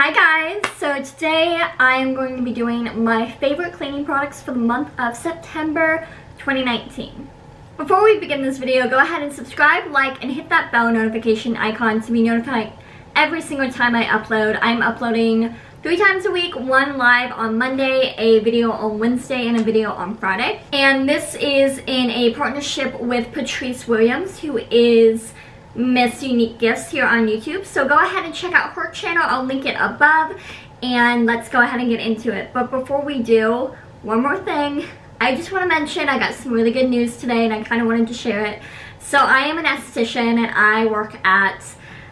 Hi guys, so today I am going to be doing my favorite cleaning products for the month of September 2019. Before we begin this video, go ahead and subscribe, like, and hit that bell notification icon to be notified every single time I upload. I'm uploading 3 times a week, one live on Monday, a video on Wednesday, and a video on Friday. And this is in a partnership with Patrice Williams, who is Miss Uneekgifts here on YouTube. So go ahead and check out her channel. I'll link it above, and let's go ahead and get into it. But before we do, one more thing. I just want to mention I got some really good news today, and I kind of wanted to share it. So I am an esthetician, and I work at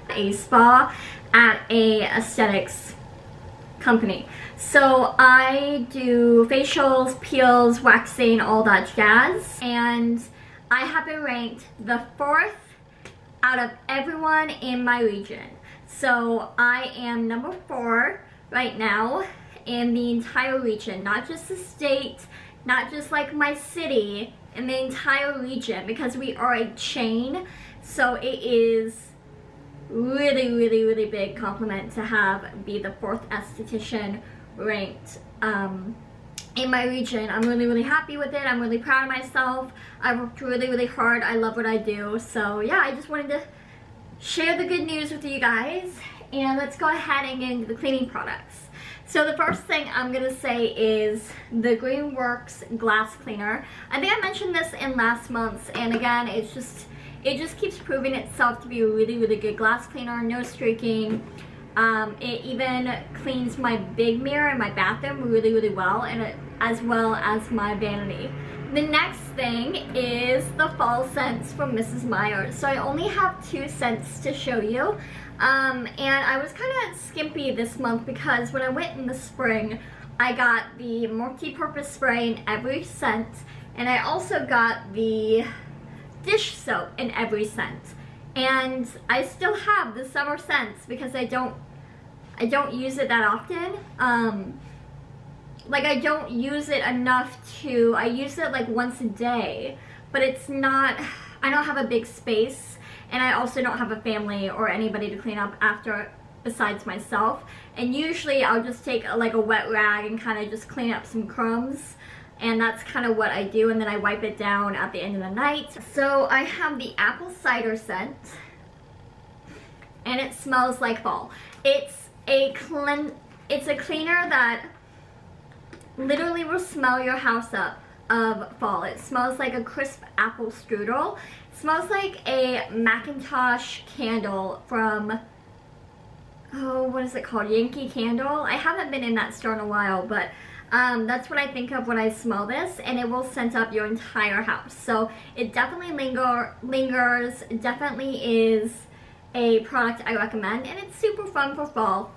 a spa at a aesthetics company. So I do facials, peels, waxing, all that jazz. And I have been ranked the 4th out of everyone in my region. So I am number 4 right now in the entire region, not just the state, not just like my city, in the entire region, because we are a chain. So it is really big compliment to be the 4th esthetician ranked in my region. I'm really happy with it. I'm really proud of myself. I worked really hard. I love what I do. So yeah, I just wanted to share the good news with you guys. And let's go ahead and get into the cleaning products. So the first thing I'm gonna say is the Greenworks glass cleaner. I think I mentioned this in last month's, and again, it just keeps proving itself to be a really good glass cleaner. No streaking. It even cleans my big mirror in my bathroom really well, and as well as my vanity. The next thing is the fall scents from Mrs. Meyer's. So I only have 2 scents to show you, and I was kind of skimpy this month because when I went in the spring, I got the multi-purpose spray in every scent, and I also got the dish soap in every scent. And I still have the summer scents because I don't use it that often. Like, I don't use it enough to, I use it like once a day, but it's not, I don't have a big space, and I also don't have a family or anybody to clean up after besides myself. And usually I'll just take like a wet rag and kind of just clean up some crumbs. And that's kind of what I do, and then I wipe it down at the end of the night. So I have the apple cider scent, and it smells like fall. It's a cleaner that literally will smell your house up of fall. It smells like a crisp apple strudel. It smells like a Macintosh candle from, oh, what is it called? Yankee Candle? I haven't been in that store in a while, but that's what I think of when I smell this, and it will scent up your entire house. So it definitely lingers, definitely is a product I recommend, and it's super fun for fall.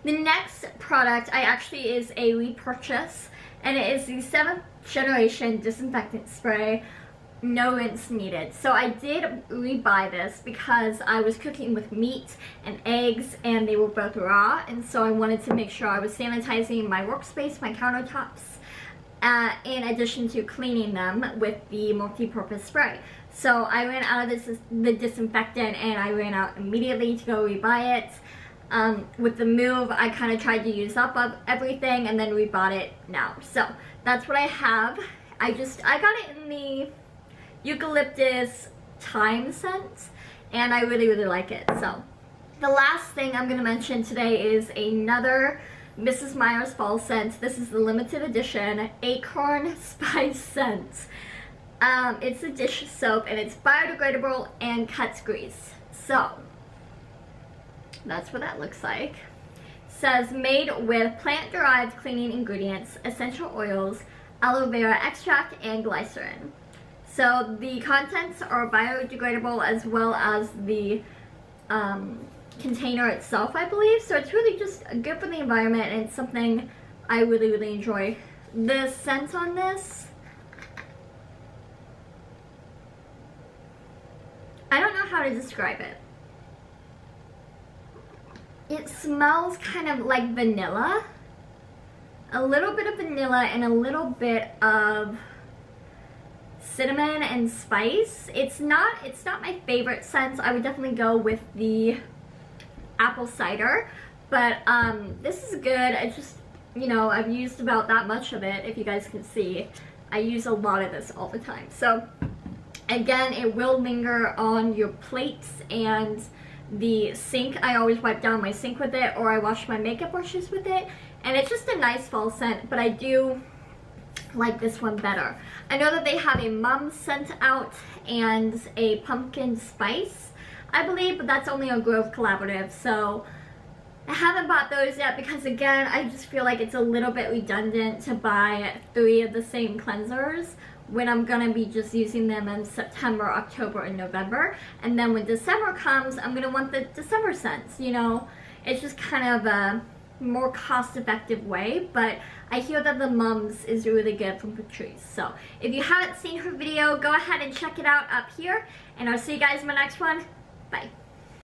The next product is a repurchase, and it is the 7th generation disinfectant spray, no rinse needed. So I did rebuy this because I was cooking with meat and eggs, and they were both raw, and so I wanted to make sure I was sanitizing my workspace, my countertops, in addition to cleaning them with the multi-purpose spray. So I ran out of the disinfectant, and I ran out immediately to go rebuy it. With the move, I kind of tried to use up everything and then rebought it now. So that's what I have. I got it in the eucalyptus thyme scent, and I really like it. So the last thing I'm going to mention today is another Mrs. Meyer's fall scent. This is the limited edition acorn spice scent. It's a dish soap, and it's biodegradable and cuts grease. So that's what that looks like. It says made with plant-derived cleaning ingredients, essential oils, aloe vera extract, and glycerin. So the contents are biodegradable, as well as the container itself, I believe. So it's really just good for the environment, and it's something I really enjoy. The scent on this, I don't know how to describe it. It smells kind of like vanilla. A little bit of vanilla and a little bit of cinnamon and spice. It's not my favorite scent. I would definitely go with the apple cider, But this is good. It's just, you know, I've used about that much of it. If you guys can see, I use a lot of this all the time. So again, it will linger on your plates and the sink. I always wipe down my sink with it, or I wash my makeup brushes with it, and it's just a nice fall scent. But I do like this one better. I know that they have a mum scent out and a pumpkin spice, I believe, but that's only a Grove collaborative, so I haven't bought those yet because, again, I just feel like it's a little bit redundant to buy 3 of the same cleansers when I'm gonna be just using them in September, October, and November. And then when December comes, I'm gonna want the December scents, you know? It's just kind of a more cost-effective way, but I hear that the Mums is really good from Patrice. So if you haven't seen her video, go ahead and check it out up here, and I'll see you guys in my next one. Bye.